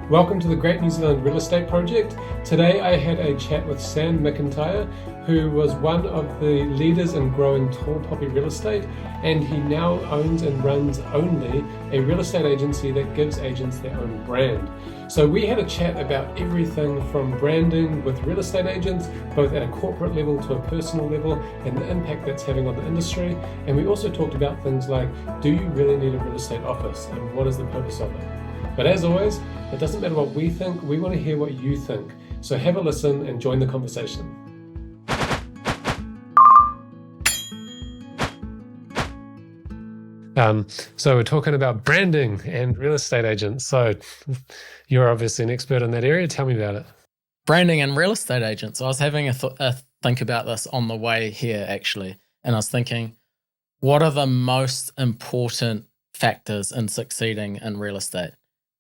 Welcome to the Great New Zealand Real Estate Project. Today I had a chat with Sam McIntyre, who was one of the leaders in growing tall poppy real estate, and he now owns and runs only a real estate agency that gives agents their own brand. So we had a chat about everything from branding with real estate agents, both at a corporate level to a personal level, and the impact that's having on the industry. And we also talked about things like, do you really need a real estate office, and what is the purpose of it? But as always, it doesn't matter what we think, we want to hear what you think. So have a listen and join the conversation. So we're talking about branding and real estate agents. So you're obviously an expert in that area. Tell me about it. Branding and real estate agents. I was having a think about this on the way here, actually. And I was thinking, what are the most important factors in succeeding in real estate?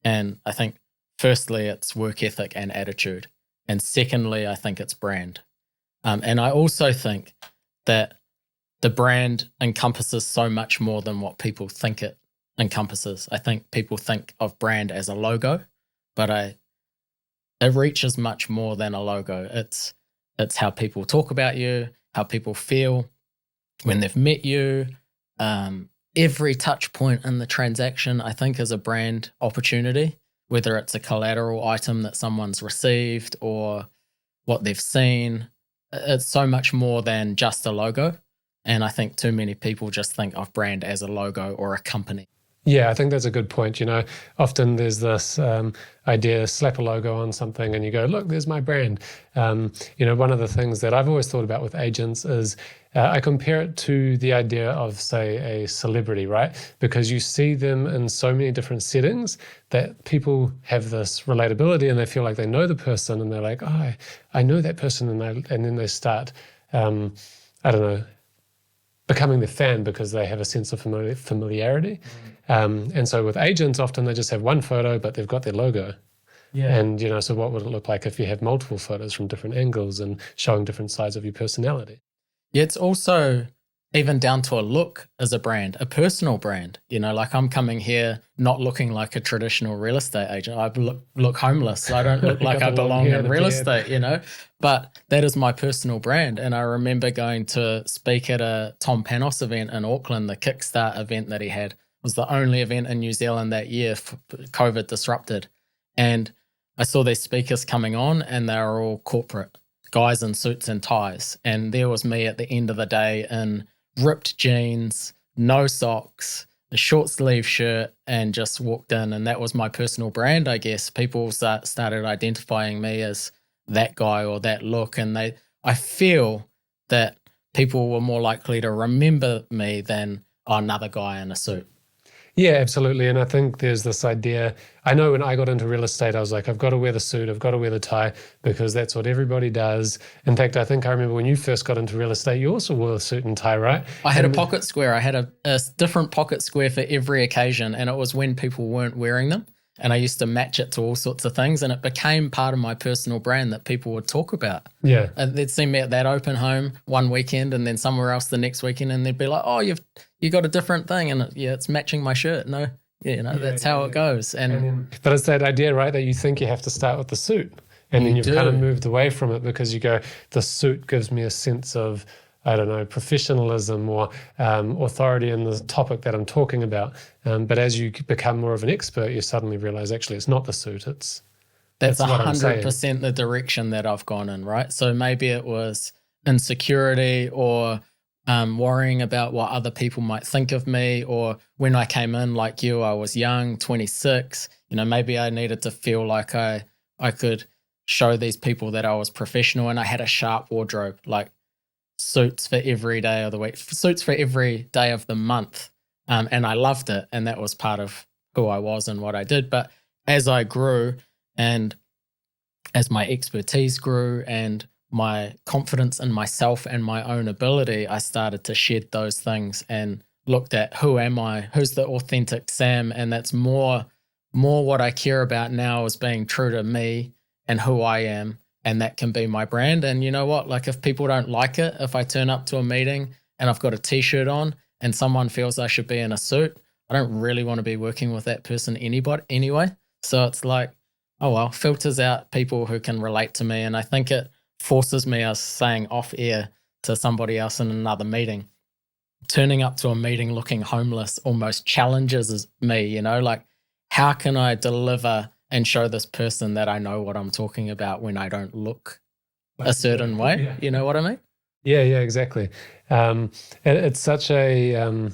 And I think, firstly, it's work ethic and attitude. And secondly, I think it's brand. And I also think that the brand encompasses so much more than what people think it encompasses. I think people think of brand as a logo, but it reaches much more than a logo. It's how people talk about you, how people feel when they've met you. Every touch point in the transaction, I think, is a brand opportunity, whether it's a collateral item that someone's received or what they've seen. It's so much more than just a logo. And I think too many people just think of brand as a logo or a company. Yeah, I think that's a good point. Often there's this idea, slap a logo on something and you go, look, there's my brand. One of the things that I've always thought about with agents is I compare it to the idea of, say, a celebrity, right? Because you see them in so many different settings that people have this relatability and they feel like they know the person and they're like, oh, I know that person. And then they start, becoming their fan because they have a sense of familiarity. And so with agents, often they just have one photo, but they've got their logo. Yeah. And, so what would it look like if you have multiple photos from different angles and showing different sides of your personality? Yeah, it's also even down to a look as a brand, a personal brand. Like I'm coming here not looking like a traditional real estate agent. I look homeless. I don't look like I belong in real estate, But that is my personal brand. And I remember going to speak at a Tom Panos event in Auckland, the Kickstart event that he had. It was the only event in New Zealand that year COVID disrupted. And I saw these speakers coming on and they were all corporate guys in suits and ties. And there was me at the end of the day in ripped jeans, no socks, a short sleeve shirt, and just walked in. And that was my personal brand, I guess. People started identifying me as that guy or that look. And I feel that people were more likely to remember me than another guy in a suit. Yeah, absolutely. And I think there's this idea, I know when I got into real estate, I was like, I've got to wear the suit, I've got to wear the tie, because that's what everybody does. In fact, I think I remember when you first got into real estate, you also wore a suit and tie, right? I had a pocket square. I had a different pocket square for every occasion, and it was when people weren't wearing them. And I used to match it to all sorts of things, and it became part of my personal brand that people would talk about. Yeah. And they'd see me at that open home one weekend and then somewhere else the next weekend, and they'd be like, oh, you got a different thing. And it's matching my shirt. No, that's how it goes. But it's that idea, right, that you think you have to start with the suit. And then you've kind of moved away from it because you go, the suit gives me a sense of, professionalism or authority in the topic that I'm talking about. But as you become more of an expert, you suddenly realize actually it's not the suit. That's 100% the direction that I've gone in, right? So maybe it was insecurity or worrying about what other people might think of me, or when I came in like you, I was young, 26. Maybe I needed to feel like I could show these people that I was professional and I had a sharp wardrobe, like suits for every day of the week, suits for every day of the month. And I loved it. And that was part of who I was and what I did. But as I grew and as my expertise grew and my confidence in myself and my own ability, I started to shed those things and looked at who am I? Who's the authentic Sam? And that's more what I care about now is being true to me and who I am. And that can be my brand. And you know what? Like if people don't like it, if I turn up to a meeting and I've got a t-shirt on and someone feels I should be in a suit, I don't really want to be working with that person anyway. So it's like oh well, filters out people who can relate to me. And I think it forces me, as saying off air to somebody else in another meeting, turning up to a meeting looking homeless almost challenges me, you know, like how can I deliver and show this person that I know what I'm talking about when I don't look a certain way? Yeah. You know what I mean? Yeah, exactly. It's such a,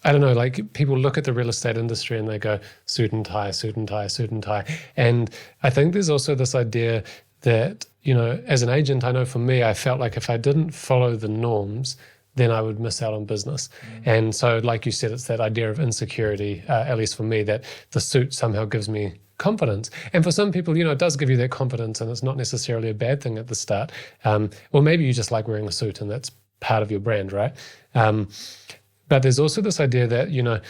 I don't know, like people look at the real estate industry and they go suit and tie, suit and tie, suit and tie. And I think there's also this idea that, you know, as an agent, I know for me, I felt like if I didn't follow the norms, then I would miss out on business. And so, like you said, it's that idea of insecurity, at least for me, that the suit somehow gives me confidence. And for some people, you know, it does give you that confidence, and it's not necessarily a bad thing at the start. Or maybe you just like wearing a suit and that's part of your brand, right? But there's also this idea that, you know,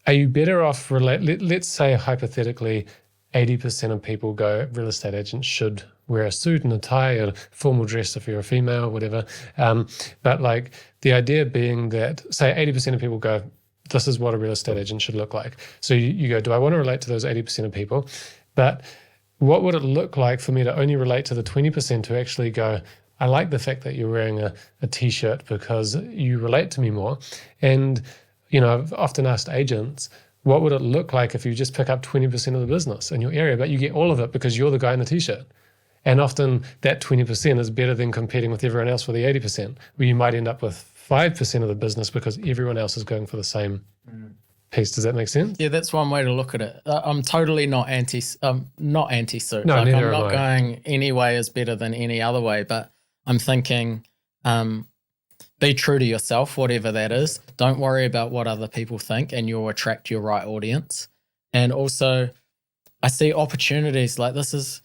are you better off, let's say hypothetically, 80% of people go, real estate agents should wear a suit and a tie or formal dress if you're a female, whatever. But like the idea being that, say 80% of people go, this is what a real estate agent should look like. So you go, do I want to relate to those 80% of people? But what would it look like for me to only relate to the 20% who actually go, I like the fact that you're wearing a t-shirt because you relate to me more. And, you know, I've often asked agents, what would it look like if you just pick up 20% of the business in your area, but you get all of it because you're the guy in the t-shirt? And often that 20% is better than competing with everyone else for the 80%, where you might end up with 5% of the business because everyone else is going for the same piece. Does that make sense? Yeah, that's one way to look at it. I'm totally not anti-suit. No, like, neither I'm am not I. going any way is better than any other way, but I'm thinking be true to yourself, whatever that is. Don't worry about what other people think, and you'll attract your right audience. And also, I see opportunities like this is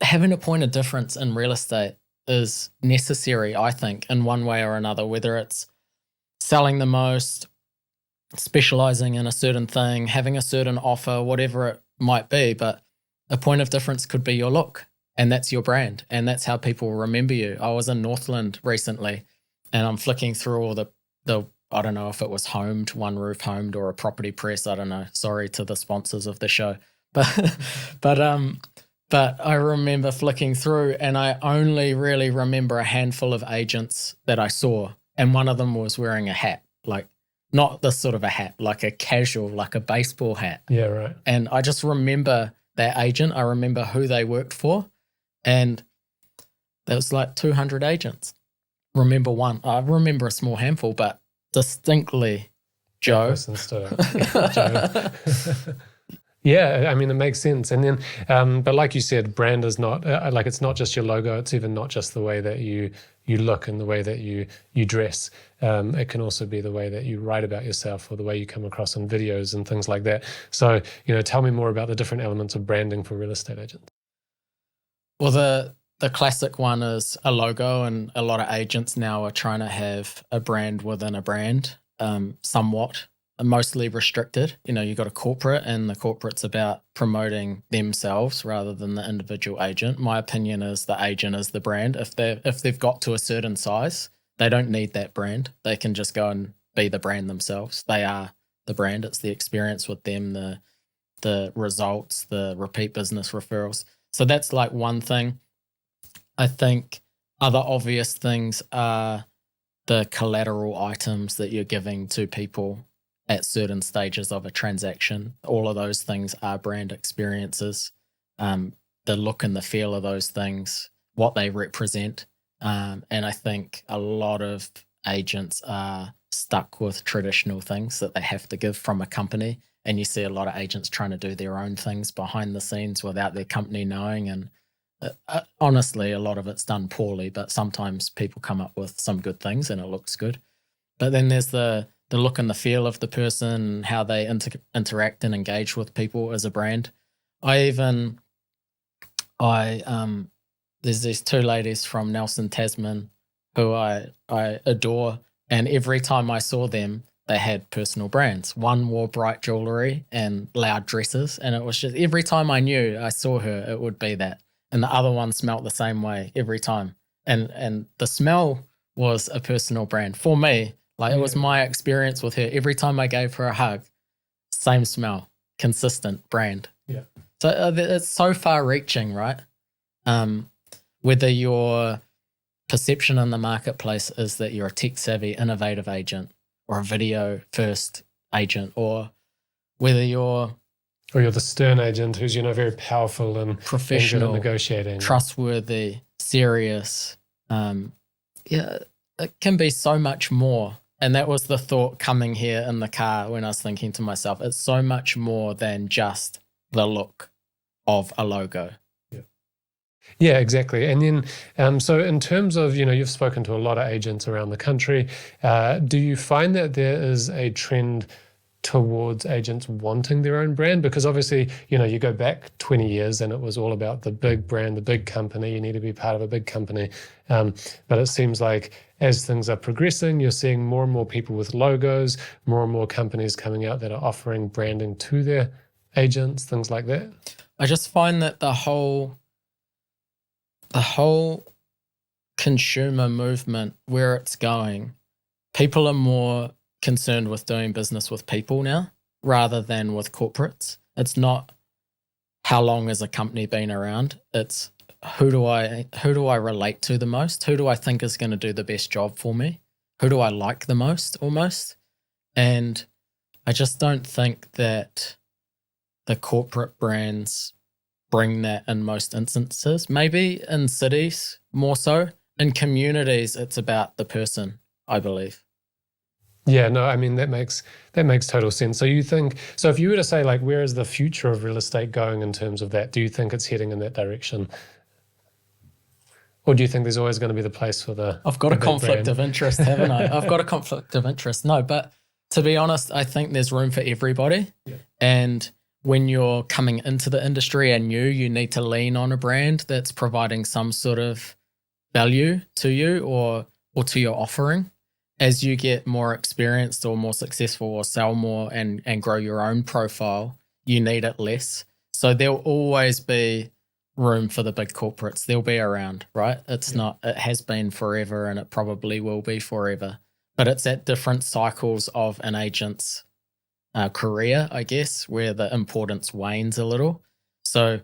having a point of difference in real estate is necessary, I think, in one way or another, whether it's selling the most, specializing in a certain thing, having a certain offer, whatever it might be. But a point of difference could be your look, and that's your brand, and that's how people remember you. I was in Northland recently, and I'm flicking through all the I don't know if it was Homed, One Roof Homed, or a Property Press. I don't know. Sorry to the sponsors of the show, but I remember flicking through, and I only really remember a handful of agents that I saw, and one of them was wearing a hat, like not this sort of a hat, like a casual, like a baseball hat. Yeah, right. And I just remember that agent. I remember who they worked for, and there was like 200 agents. Remember one. I remember a small handful, but distinctly Joe. Joe. Yeah, I mean, it makes sense. And then, but like you said, brand is not, like it's not just your logo. It's even not just the way that you look and the way that you dress. It can also be the way that you write about yourself or the way you come across in videos and things like that. So, you know, tell me more about the different elements of branding for real estate agents. Well, the classic one is a logo, and a lot of agents now are trying to have a brand within a brand, somewhat. Mostly restricted. You know, you got a corporate, and the corporate's about promoting themselves rather than the individual agent. My opinion is the agent is the brand. If they've got to a certain size, they don't need that brand. They can just go and be the brand themselves. They are the brand. It's the experience with them, the results, the repeat business referrals. So that's like one thing. I think other obvious things are the collateral items that you're giving to people at certain stages of a transaction. All of those things are brand experiences. The look and the feel of those things, what they represent. And I think a lot of agents are stuck with traditional things that they have to give from a company. And you see a lot of agents trying to do their own things behind the scenes without their company knowing. And honestly, a lot of it's done poorly, but sometimes people come up with some good things and it looks good. But then there's the look and the feel of the person and how they interact and engage with people as a brand. There's these two ladies from Nelson, Tasman, who I adore. And every time I saw them, they had personal brands. One wore bright jewelry and loud dresses. And it was just every time I knew I saw her, it would be that. And the other one smelled the same way every time. And the smell was a personal brand for me. Like it was my experience with her. Every time I gave her a hug, same smell, consistent brand. Yeah. So it's so far-reaching, right? Whether your perception in the marketplace is that you're a tech-savvy, innovative agent or a video-first agent, or whether you're the stern agent who's, very powerful and professional, and good at negotiating, trustworthy, serious. It can be so much more. And that was the thought coming here in the car when I was thinking to myself, it's so much more than just the look of a logo. Yeah, exactly. And then, so in terms of, you've spoken to a lot of agents around the country. Do you find that there is a trend towards agents wanting their own brand? Because obviously, you go back 20 years and it was all about the big brand, the big company. You need to be part of a big company. But it seems like as things are progressing, you're seeing more and more people with logos, more and more companies coming out that are offering branding to their agents, things like that. I just find that the whole consumer movement, where it's going, people are more concerned with doing business with people now rather than with corporates. It's not how long has a company been around. It's who do I relate to the most? Who do I think is going to do the best job for me? Who do I like the most, almost? And I just don't think that the corporate brands bring that in most instances. Maybe in cities more so. In communities, it's about the person, I believe. Yeah, no, I mean, that makes total sense. So if you were to say, like, where is the future of real estate going in terms of that? Do you think it's heading in that direction? Or do you think there's always going to be the place for the I've got a conflict of interest, haven't I? I've got a conflict of interest. No, but to be honest, I think there's room for everybody. Yeah. And when you're coming into the industry and you need to lean on a brand that's providing some sort of value to you or to your offering. As you get more experienced or more successful or sell more and grow your own profile, you need it less. So there'll always be room for the big corporates. They'll be around, right? It has been forever and it probably will be forever. But it's at different cycles of an agent's career, I guess, where the importance wanes a little. So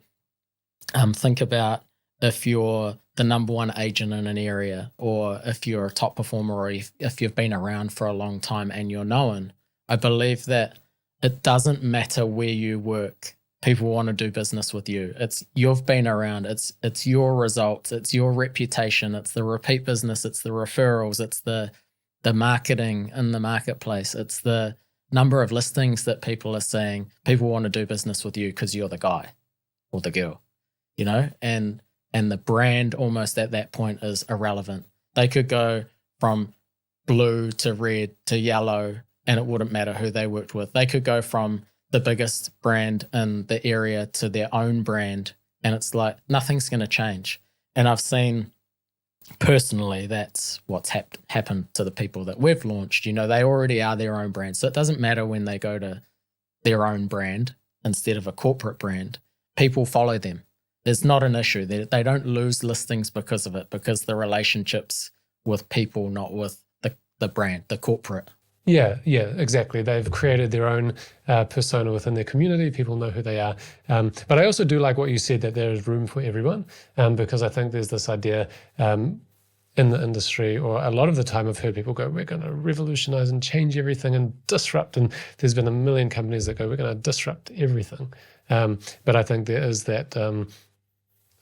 think about if you're the number one agent in an area, or if you're a top performer, or if you've been around for a long time and you're known. I believe that it doesn't matter where you work. People want to do business with you. You've been around. It's your results. It's your reputation. It's the repeat business. It's the referrals. It's the marketing in the marketplace. It's the number of listings that people are saying. People want to do business with you because you're the guy or the girl, and the brand almost at that point is irrelevant. They could go from blue to red to yellow and it wouldn't matter who they worked with. They could go from the biggest brand in the area to their own brand and it's like nothing's going to change. And I've seen personally that's what's happened to the people that we've launched. They already are their own brand. So it doesn't matter when they go to their own brand instead of a corporate brand. People follow them. It's not an issue. They don't lose listings because of it, because the relationships with people, not with the brand, the corporate. Yeah, exactly. They've created their own persona within their community. People know who they are. But I also do like what you said, that there is room for everyone, because I think there's this idea in the industry, or a lot of the time I've heard people go, we're going to revolutionize and change everything and disrupt. And there's been a million companies that go, we're going to disrupt everything. But I think there is that...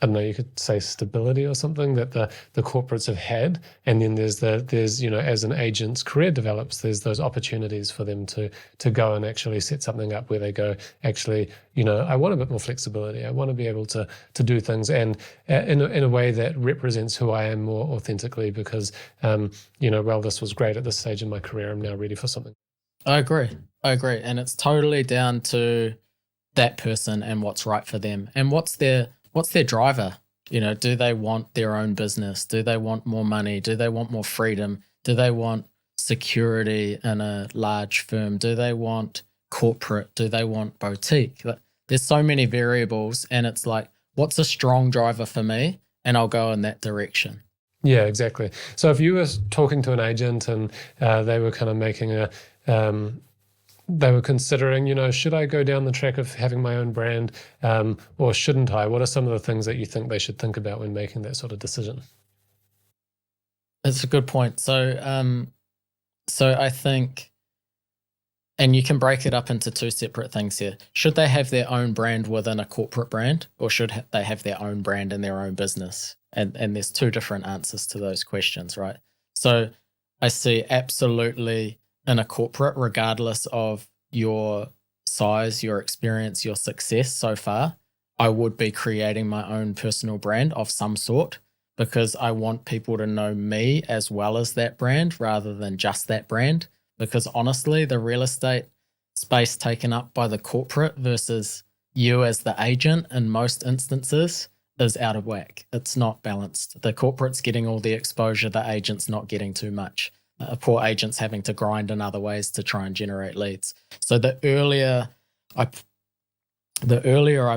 I don't know, you could say stability or something that the corporates have had. And then there's as an agent's career develops, there's those opportunities for them to go and actually set something up where they go, actually, I want a bit more flexibility. I want to be able to do things and in a way that represents who I am more authentically, because, this was great at this stage in my career. I'm now ready for something. I agree. And it's totally down to that person and what's right for them and what's their driver. Do they want their own business? Do they want more money? Do they want more freedom? Do they want security in a large firm? Do they want corporate? Do they want boutique? There's so many variables, and it's like, what's a strong driver for me? And I'll go in that direction. Yeah, exactly. So if you were talking to an agent and they were kind of making they were considering, should I go down the track of having my own brand, or shouldn't I? What are some of the things that you think they should think about when making that sort of decision? It's a good point. So I think, and you can break it up into two separate things here. Should they have their own brand within a corporate brand, or should they have their own brand in their own business? And there's two different answers to those questions, right? So I see absolutely in a corporate, regardless of your size, your experience, your success so far, I would be creating my own personal brand of some sort, because I want people to know me as well as that brand rather than just that brand. Because honestly, the real estate space taken up by the corporate versus you as the agent in most instances is out of whack. It's not balanced. The corporate's getting all the exposure, the agent's not getting too much. Poor agents having to grind in other ways to try and generate leads. So the earlier I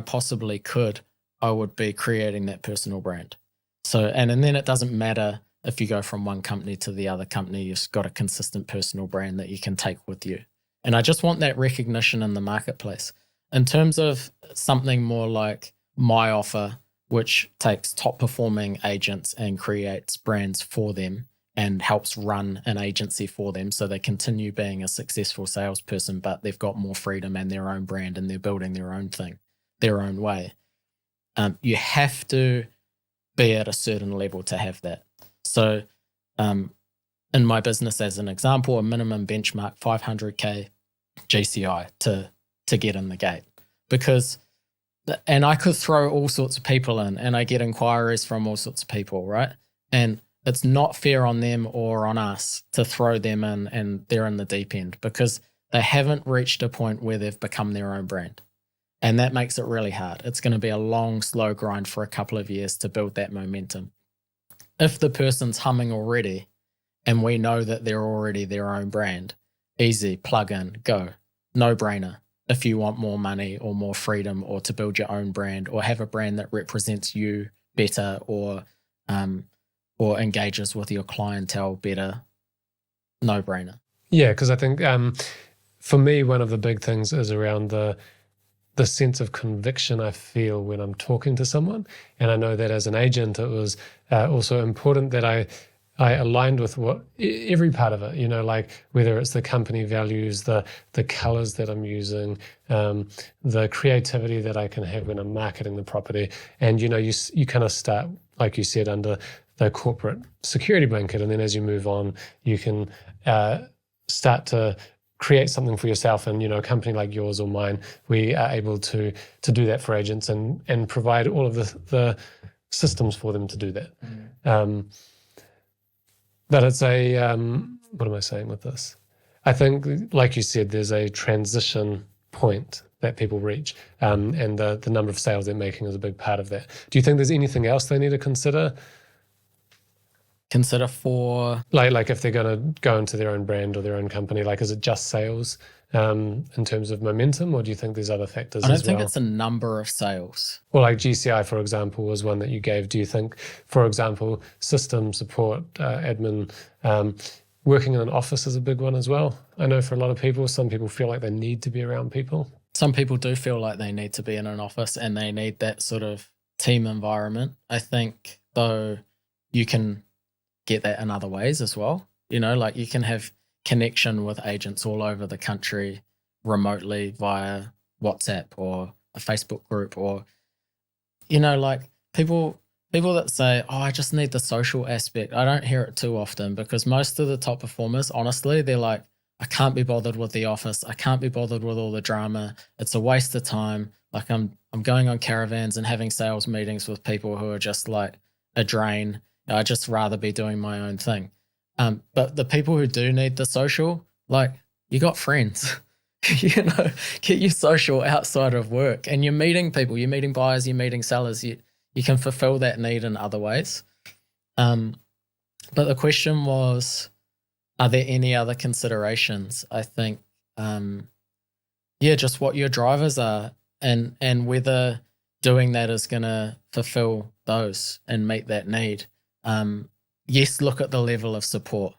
possibly could, I would be creating that personal brand. So, and then it doesn't matter if you go from one company to the other company, you've got a consistent personal brand that you can take with you. And I just want that recognition in the marketplace. In terms of something more like my offer, which takes top performing agents and creates brands for them and helps run an agency for them so they continue being a successful salesperson, but they've got more freedom and their own brand and they're building their own thing, their own way. You have to be at a certain level to have that. So in my business, as an example, a minimum benchmark 500K GCI to get in the gate. And I could throw all sorts of people in and I get inquiries from all sorts of people, right? And it's not fair on them or on us to throw them in and they're in the deep end because they haven't reached a point where they've become their own brand. And that makes it really hard. It's going to be a long, slow grind for a couple of years to build that momentum. If the person's humming already and we know that they're already their own brand, easy, plug in, go. No brainer. If you want more money or more freedom or to build your own brand or have a brand that represents you better or engages with your clientele better, no brainer. Yeah, because I think for me, one of the big things is around the sense of conviction I feel when I'm talking to someone. And I know that as an agent, it was also important that I aligned with what every part of it, like whether it's the company values, the colors that I'm using, the creativity that I can have when I'm marketing the property. And, you kind of start, like you said, under the corporate security blanket. And then as you move on, you can start to create something for yourself. And, a company like yours or mine, we are able to do that for agents and provide all of the systems for them to do that. But it's what am I saying with this? I think, like you said, there's a transition point that people reach, and the number of sales they're making is a big part of that. Do you think there's anything else they need to consider? Consider for? Like if they're going to go into their own brand or their own company, like is it just sales in terms of momentum, or do you think there's other factors as well? I don't think it's a number of sales. Well, like GCI, for example, was one that you gave. Do you think, for example, system support, admin, working in an office is a big one as well? I know for a lot of people, some people feel like they need to be around people. Some people do feel like they need to be in an office and they need that sort of team environment. I think, though, you can get that in other ways as well. Like you can have connection with agents all over the country remotely via WhatsApp or a Facebook group or, like people that say, oh, I just need the social aspect. I don't hear it too often because most of the top performers, honestly, they're like, I can't be bothered with the office. I can't be bothered with all the drama. It's a waste of time. Like I'm going on caravans and having sales meetings with people who are just like a drain. I'd just rather be doing my own thing. But the people who do need the social, like you got friends, get your social outside of work and you're meeting people, you're meeting buyers, you're meeting sellers. You can fulfill that need in other ways. But the question was, are there any other considerations? I think, just what your drivers are and whether doing that is going to fulfill those and meet that need. Yes, look at the level of support.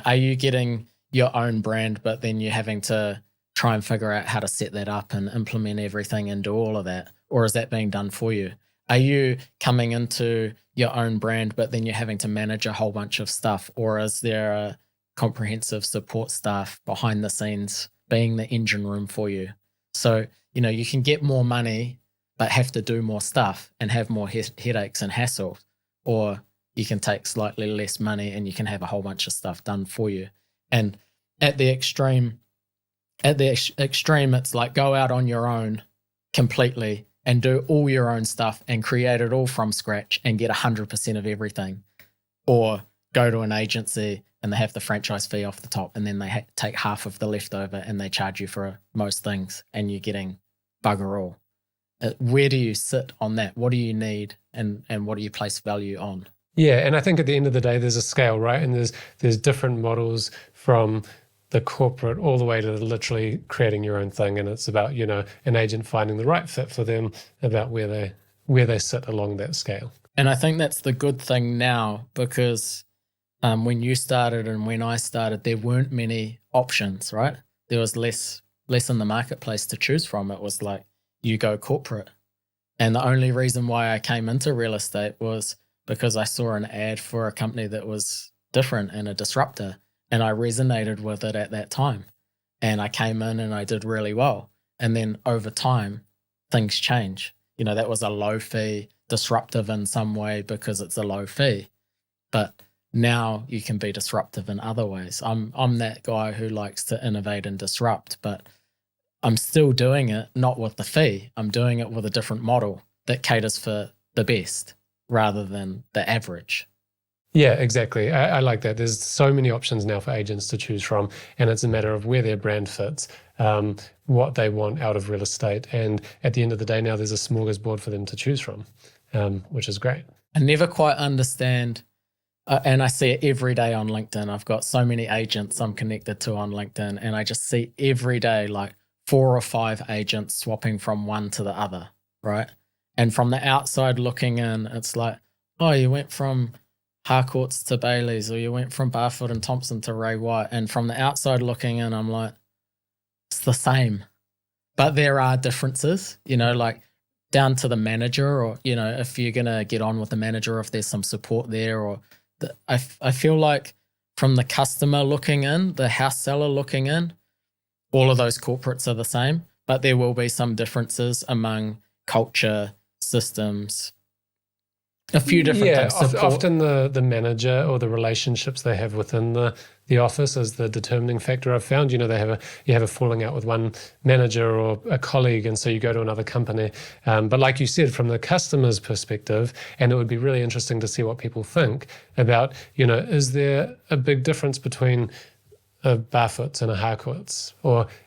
Are you getting your own brand, but then you're having to try and figure out how to set that up and implement everything and do all of that? Or is that being done for you? Are you coming into your own brand, but then you're having to manage a whole bunch of stuff? Or is there a comprehensive support staff behind the scenes being the engine room for you? So, you can get more money, but have to do more stuff and have more headaches and hassle. Or you can take slightly less money and you can have a whole bunch of stuff done for you. And at the extreme, it's like go out on your own completely and do all your own stuff and create it all from scratch and get 100% of everything. Or go to an agency and they have the franchise fee off the top and then they take half of the leftover and they charge you for most things and you're getting bugger all. Where do you sit on that? What do you need and what do you place value on? Yeah, and I think at the end of the day, there's a scale, right? And there's different models from the corporate all the way to literally creating your own thing. And it's about, an agent finding the right fit for them, about where they sit along that scale. And I think that's the good thing now, because when you started and when I started, there weren't many options, right? There was less in the marketplace to choose from. It was like, you go corporate. And the only reason why I came into real estate was because I saw an ad for a company that was different and a disruptor. And I resonated with it at that time. And I came in and I did really well. And then over time, things change. That was a low fee, disruptive in some way because it's a low fee. But now you can be disruptive in other ways. I'm that guy who likes to innovate and disrupt, but I'm still doing it not with the fee. I'm doing it with a different model that caters for the best rather than the average. Yeah, exactly. I like that. There's so many options now for agents to choose from, and it's a matter of where their brand fits, what they want out of real estate. And at the end of the day, now there's a smorgasbord for them to choose from, which is great. I never quite understand, and I see it every day on LinkedIn. I've got so many agents I'm connected to on LinkedIn, and I just see every day like 4 or 5 agents swapping from one to the other, right? And from the outside looking in, it's like, oh, you went from Harcourts to Bailey's, or you went from Barfoot and Thompson to Ray White. And from the outside looking in, I'm like, it's the same. But there are differences, like down to the manager, or, if you're going to get on with the manager, if there's some support there, or I feel like from the customer looking in, the house seller looking in, all of those corporates are the same, but there will be some differences among culture, systems, a few different things. Often the manager or the relationships they have within the office is the determining factor. I've found, you have a falling out with one manager or a colleague, and so you go to another company. But like you said, from the customer's perspective, and it would be really interesting to see what people think about, is there a big difference between a Barfoot's and a Harcourt's,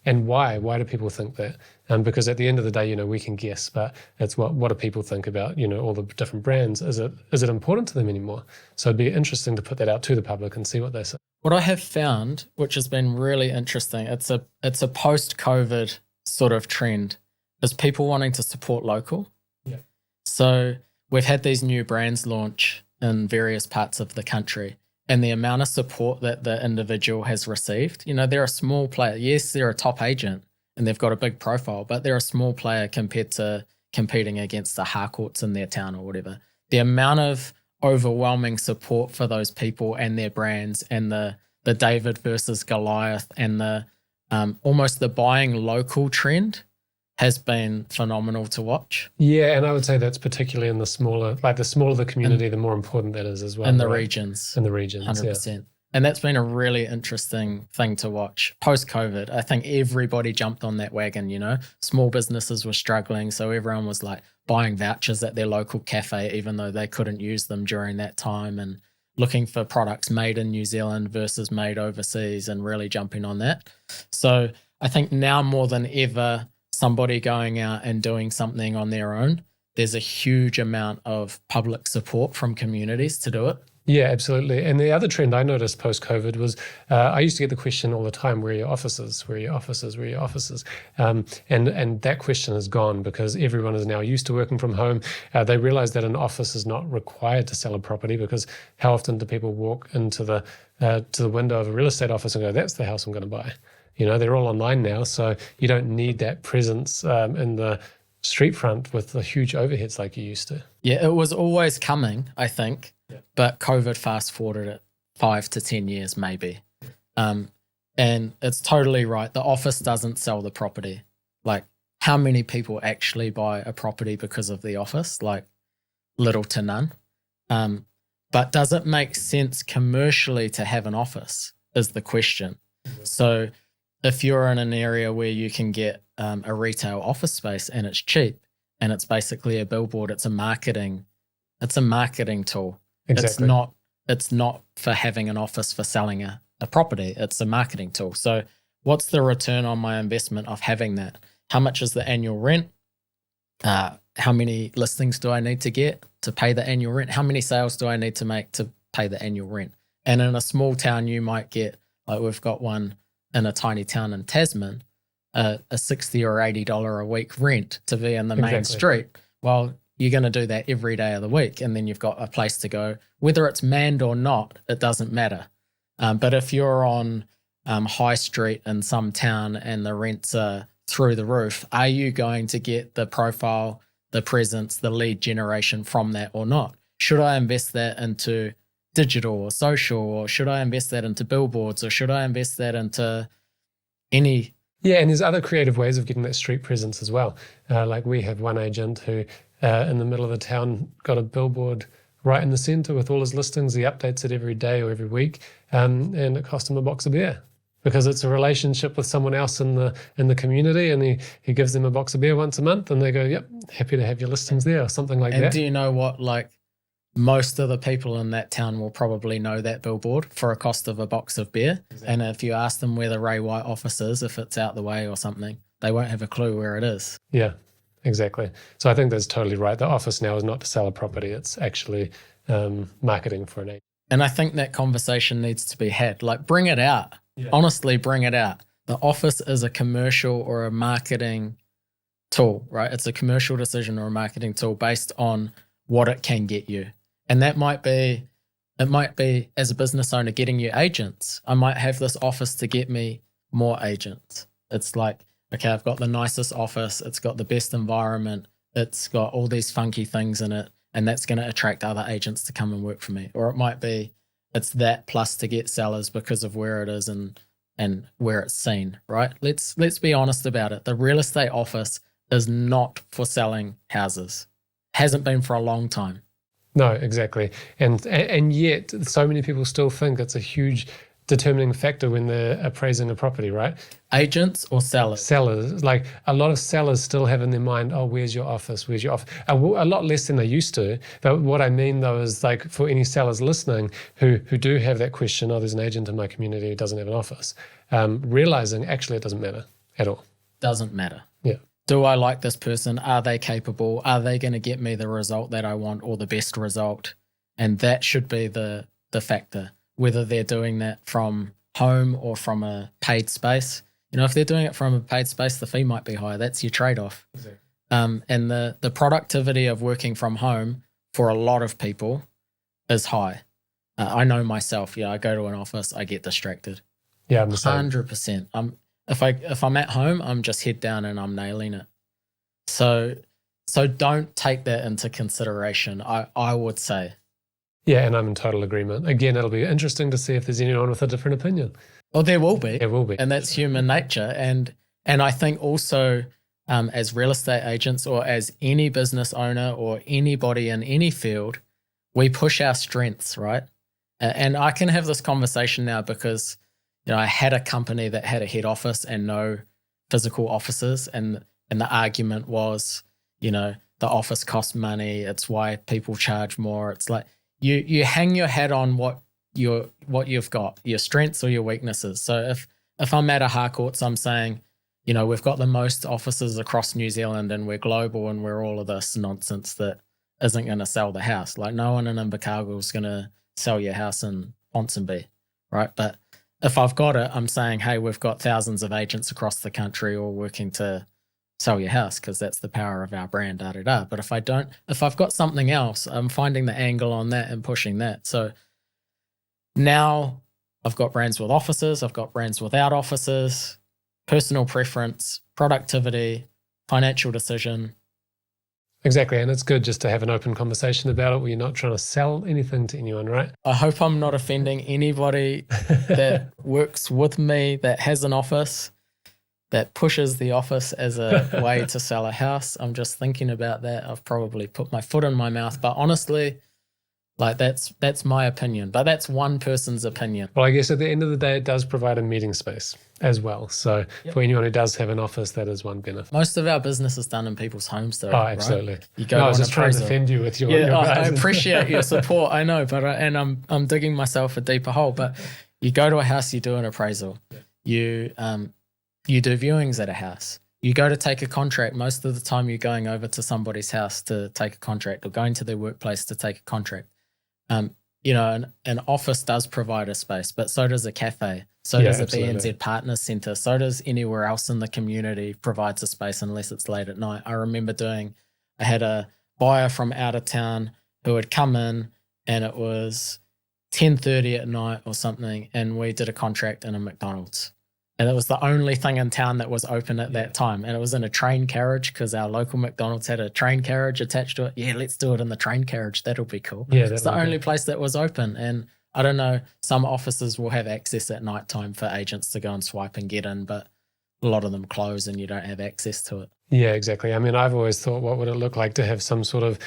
and why? Why do people think that? Because at the end of the day, we can guess, but it's what do people think about, all the different brands? Is it important to them anymore? So it'd be interesting to put that out to the public and see what they say. What I have found, which has been really interesting, it's a post-COVID sort of trend, is people wanting to support local. Yeah. So we've had these new brands launch in various parts of the country. And the amount of support that the individual has received, they're a small player. Yes, they're a top agent and they've got a big profile, but they're a small player compared to competing against the Harcourts in their town or whatever. The amount of overwhelming support for those people and their brands, and the David versus Goliath, and the almost the buying local trend has been phenomenal to watch. Yeah, and I would say that's particularly in the smaller the community, the more important that is as well. In the regions. In the regions, 100%. Yeah. And that's been a really interesting thing to watch. Post-COVID, I think everybody jumped on that wagon, Small businesses were struggling, so everyone was like buying vouchers at their local cafe, even though they couldn't use them during that time, and looking for products made in New Zealand versus made overseas, and really jumping on that. So I think now more than ever, somebody going out and doing something on their own, there's a huge amount of public support from communities to do it. Yeah, absolutely. And the other trend I noticed post-COVID was I used to get the question all the time, where are your offices? Where are your offices? Where are your offices? And that question is gone because everyone is now used to working from home. They realize that an office is not required to sell a property, because how often do people walk into the window of a real estate office and go, that's the house I'm going to buy? They're all online now, so you don't need that presence in the street front with the huge overheads like you used to. Yeah, it was always coming, I think, but COVID fast forwarded it 5 to 10 years maybe. And it's totally right. The office doesn't sell the property. Like, how many people actually buy a property because of the office? Like, little to none. But does it make sense commercially to have an office is the question. Mm-hmm. So if you're in an area where you can get a retail office space and it's cheap and it's basically a billboard, it's a marketing tool. Exactly. It's not for having an office for selling a property. It's a marketing tool. So what's the return on my investment of having that? How much is the annual rent? How many listings do I need to get to pay the annual rent? How many sales do I need to make to pay the annual rent? And in a small town, you might get, like we've got one in a tiny town in Tasman, a $60 or $80 a week rent to be in the main street. Well, you're going to do that every day of the week, and then you've got a place to go. Whether it's manned or not, it doesn't matter. But if you're on High Street in some town and the rents are through the roof, are you going to get the profile, the presence, the lead generation from that or not? Should I invest that into digital or social, or should I invest that into billboards, or should I invest that into any? Yeah, and there's other creative ways of getting that street presence as well. Like we have one agent who in the middle of the town got a billboard right in the center with all his listings. He updates it every day or every week, and it cost him a box of beer because it's a relationship with someone else in the community, and he gives them a box of beer once a month, and they go, yep, happy to have your listings there, or something like that. And do you know what, like, most of the people in that town will probably know that billboard for a cost of a box of beer. Exactly. And if you ask them where the Ray White office is, if it's out the way or something, they won't have a clue where it is. Yeah, exactly. So I think that's totally right. The office now is not to sell a property. It's actually marketing for an agent. And I think that conversation needs to be had. Like, bring it out. Yeah. Honestly, bring it out. The office is a commercial or a marketing tool, right? It's a commercial decision or a marketing tool based on what it can get you. And it might be, as a business owner, getting you agents. I might have this office to get me more agents. It's like, okay, I've got the nicest office. It's got the best environment. It's got all these funky things in it. And that's going to attract other agents to come and work for me. Or it might be, it's that plus to get sellers because of where it is and where it's seen, right? Let's be honest about it. The real estate office is not for selling houses. Hasn't been for a long time. No, exactly. And yet so many people still think it's a huge determining factor when they're appraising a property, right? Agents or sellers? Sellers. Like, a lot of sellers still have in their mind, oh, where's your office? Where's your office? A lot less than they used to. But what I mean, though, is like for any sellers listening who do have that question, oh, there's an agent in my community who doesn't have an office, realizing actually it doesn't matter at all. Doesn't matter. Yeah. Do I like this person? Are they capable? Are they going to get me the result that I want or the best result? And that should be the factor, whether they're doing that from home or from a paid space. You know, if they're doing it from a paid space, the fee might be higher. That's your trade-off. Exactly. And the productivity of working from home for a lot of people is high. I know myself. I go to an office, I get distracted. Yeah, I'm the same. 100%. If I'm at home, I'm just head down and I'm nailing it. So don't take that into consideration, I would say. Yeah, and I'm in total agreement. Again, it'll be interesting to see if there's anyone with a different opinion. Well, there will be. There will be. And that's human nature. And I think also as real estate agents or as any business owner or anybody in any field, we push our strengths, right? And I can have this conversation now because I had a company that had a head office and no physical offices, and the argument was, the office costs money. It's why people charge more. It's like you hang your hat on what you've got, your strengths or your weaknesses. So if I'm at a Harcourts, I'm saying, we've got the most offices across New Zealand and we're global and we're all of this nonsense that isn't going to sell the house. Like, no one in Invercargill is going to sell your house in Ponsonby, right? But if I've got it, I'm saying, hey, we've got thousands of agents across the country all working to sell your house because that's the power of our brand, da-da-da. But if I've got something else, I'm finding the angle on that and pushing that. So now I've got brands with offices, I've got brands without offices. personal preference, productivity, financial decision. Exactly. And it's good just to have an open conversation about it where you're not trying to sell anything to anyone, right? I hope I'm not offending anybody that works with me, that has an office, that pushes the office as a way to sell a house. I'm just thinking about that. I've probably put my foot in my mouth, but honestly, like that's my opinion, but that's one person's opinion. Well, I guess at the end of the day, it does provide a meeting space as well. So for anyone who does have an office, that is one benefit. Most of our business is done in people's homes, though. Oh, absolutely. Right? You go I was just trying to defend you with your I appreciate your support. I know, but I'm digging myself a deeper hole. But you go to a house, you do an appraisal. You do viewings at a house. You go to take a contract. Most of the time, you're going over to somebody's house to take a contract, or going to their workplace to take a contract. An office does provide a space, but so does a cafe. So does a BNZ Partners Centre. So does anywhere else in the community provides a space unless it's late at night. I remember I had a buyer from out of town who had come in and it was 10:30 at night or something, and we did a contract in a McDonald's. And it was the only thing in town that was open at that time. And it was in a train carriage because our local McDonald's had a train carriage attached to it. Yeah, let's do it in the train carriage. That'll be cool. Yeah, it's the only place that was open. And I don't know, some offices will have access at nighttime for agents to go and swipe and get in, but a lot of them close and you don't have access to it. Yeah, exactly. I mean, I've always thought, what would it look like to have some sort of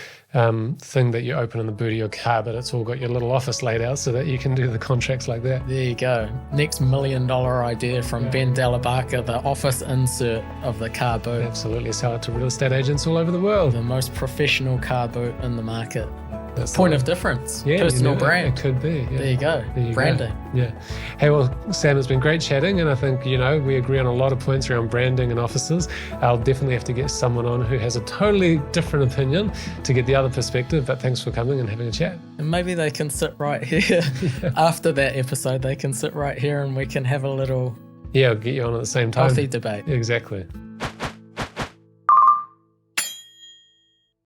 thing that you open in the boot of your car, but it's all got your little office laid out so that you can do the contracts like that. There you go. Next $1 million idea from Ben Delabarca, the office insert of the car boot. Absolutely. Sell it to real estate agents all over the world. The most professional car boot in the market. That's point of difference. Yeah, personal brand. It could be. Yeah. There you go. Branding. Yeah. Hey, well, Sam, it's been great chatting, and I think, we agree on a lot of points around branding and offices. I'll definitely have to get someone on who has a totally different opinion to get the other perspective, but thanks for coming and having a chat. And maybe they can sit right here. After that episode, they can sit right here and we can have a little... Yeah, I'll get you on at the same time. Healthy debate. Exactly.